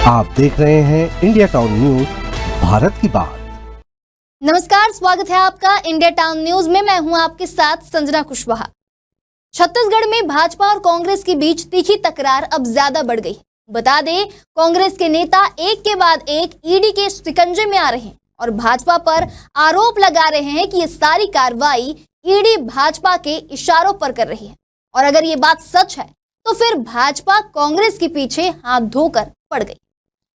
आप देख रहे हैं इंडिया टाउन न्यूज, भारत की बात। नमस्कार, स्वागत है आपका इंडिया टाउन न्यूज में। मैं हूं आपके साथ संजना कुशवाहा। छत्तीसगढ़ में भाजपा और कांग्रेस के बीच तीखी तकरार अब ज्यादा बढ़ गई। बता दें, कांग्रेस के नेता एक के बाद एक ईडी के शिकंजे में आ रहे हैं और भाजपा पर आरोप लगा रहे हैं कि ये सारी कार्रवाई ईडी भाजपा के इशारों पर कर रही है। और अगर ये बात सच है तो फिर भाजपा कांग्रेस के पीछे हाथ धोकर पड़ गई।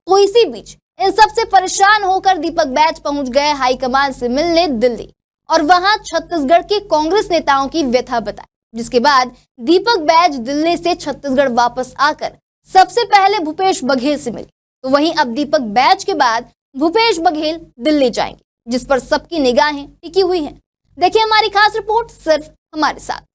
तो इसी बीच इन सबसे परेशान होकर दीपक बैज पहुंच गए हाईकमान से मिलने दिल्ली और वहां छत्तीसगढ़ के कांग्रेस नेताओं की व्यथा बताई। जिसके बाद दीपक बैज दिल्ली से छत्तीसगढ़ वापस आकर सबसे पहले भूपेश बघेल से मिले। तो वहीं अब दीपक बैज के बाद भूपेश बघेल दिल्ली जाएंगे, जिस पर सबकी निगाहें टिकी हुई हैं। देखिए हमारी खास रिपोर्ट सिर्फ हमारे साथ।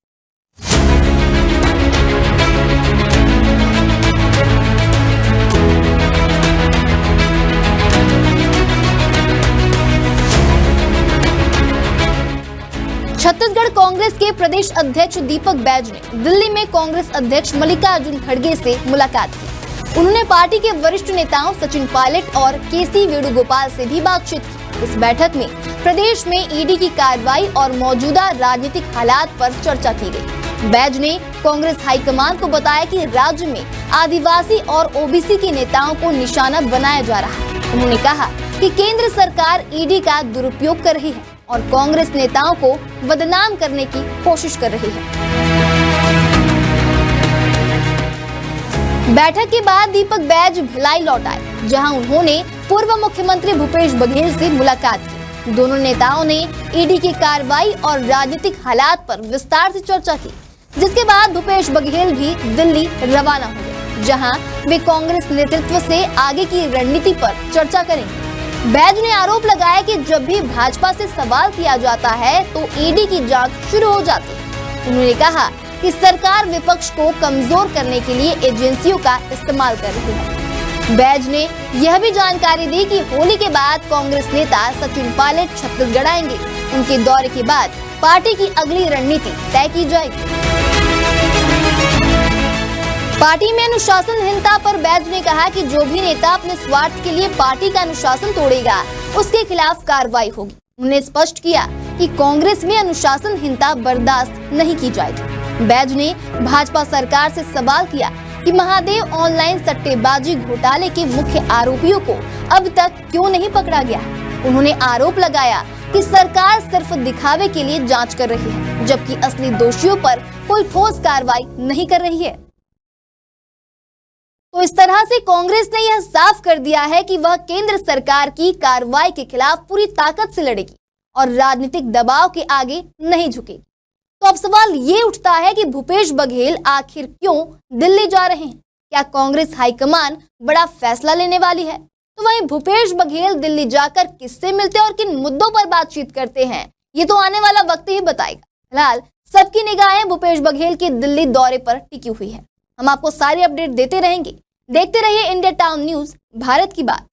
छत्तीसगढ़ कांग्रेस के प्रदेश अध्यक्ष दीपक बैज ने दिल्ली में कांग्रेस अध्यक्ष मल्लिकार्जुन खड़गे से मुलाकात की। उन्होंने पार्टी के वरिष्ठ नेताओं सचिन पायलट और केसी वेणुगोपाल से भी बातचीत की। इस बैठक में प्रदेश में ईडी की कार्रवाई और मौजूदा राजनीतिक हालात पर चर्चा की गई। बैज ने कांग्रेस हाईकमान को बताया कि राज्य में आदिवासी और ओबीसी के नेताओं को निशाना बनाया जा रहा है। उन्होंने कहा कि केंद्र सरकार ईडी का दुरुपयोग कर रही है और कांग्रेस नेताओं को बदनाम करने की कोशिश कर रही है। बैठक के बाद दीपक बैज भिलाई लौट आए, जहां उन्होंने पूर्व मुख्यमंत्री भूपेश बघेल से मुलाकात की। दोनों नेताओं ने ईडी की कार्रवाई और राजनीतिक हालात पर विस्तार से चर्चा की, जिसके बाद भूपेश बघेल भी दिल्ली रवाना हो गए, जहां वे कांग्रेस नेतृत्व से आगे की रणनीति पर चर्चा करेंगे। बैज ने आरोप लगाया कि जब भी भाजपा से सवाल किया जाता है तो ईडी की जांच शुरू हो जाती है। उन्होंने कहा कि सरकार विपक्ष को कमजोर करने के लिए एजेंसियों का इस्तेमाल कर रही है। बैज ने यह भी जानकारी दी कि होली के बाद कांग्रेस नेता सचिन पायलट छत्तीसगढ़ आएंगे। उनके दौरे के बाद पार्टी की अगली रणनीति तय की जाएगी। पार्टी में अनुशासनहीनता पर बैज ने कहा कि जो भी नेता अपने स्वार्थ के लिए पार्टी का अनुशासन तोड़ेगा उसके खिलाफ कार्रवाई होगी। उन्होंने स्पष्ट किया कि कांग्रेस में अनुशासनहीनता बर्दाश्त नहीं की जाएगी। बैज ने भाजपा सरकार से सवाल किया कि महादेव ऑनलाइन सट्टेबाजी घोटाले के मुख्य आरोपियों को अब तक क्यों नहीं पकड़ा गया। उन्होंने आरोप लगाया कि सरकार सिर्फ दिखावे के लिए जांच कर रही है, जबकि असली दोषियों पर कोई ठोस कार्रवाई नहीं कर रही है। तो इस तरह से कांग्रेस ने यह साफ कर दिया है कि वह केंद्र सरकार की कार्रवाई के खिलाफ पूरी ताकत से लड़ेगी और राजनीतिक दबाव के आगे नहीं झुकेगी। तो अब सवाल ये उठता है कि भूपेश बघेल आखिर क्यों दिल्ली जा रहे हैं? क्या कांग्रेस हाईकमान बड़ा फैसला लेने वाली है? तो वहीं भूपेश बघेल दिल्ली जाकर किससे मिलते और किन मुद्दों पर बातचीत करते हैं, ये तो आने वाला वक्त ही बताएगा। फिलहाल सबकी निगाहें भूपेश बघेल के दिल्ली दौरे पर टिकी हुई है। हम आपको सारी अपडेट देते रहेंगे। देखते रहिए इंडिया टाउन न्यूज, भारत की बात।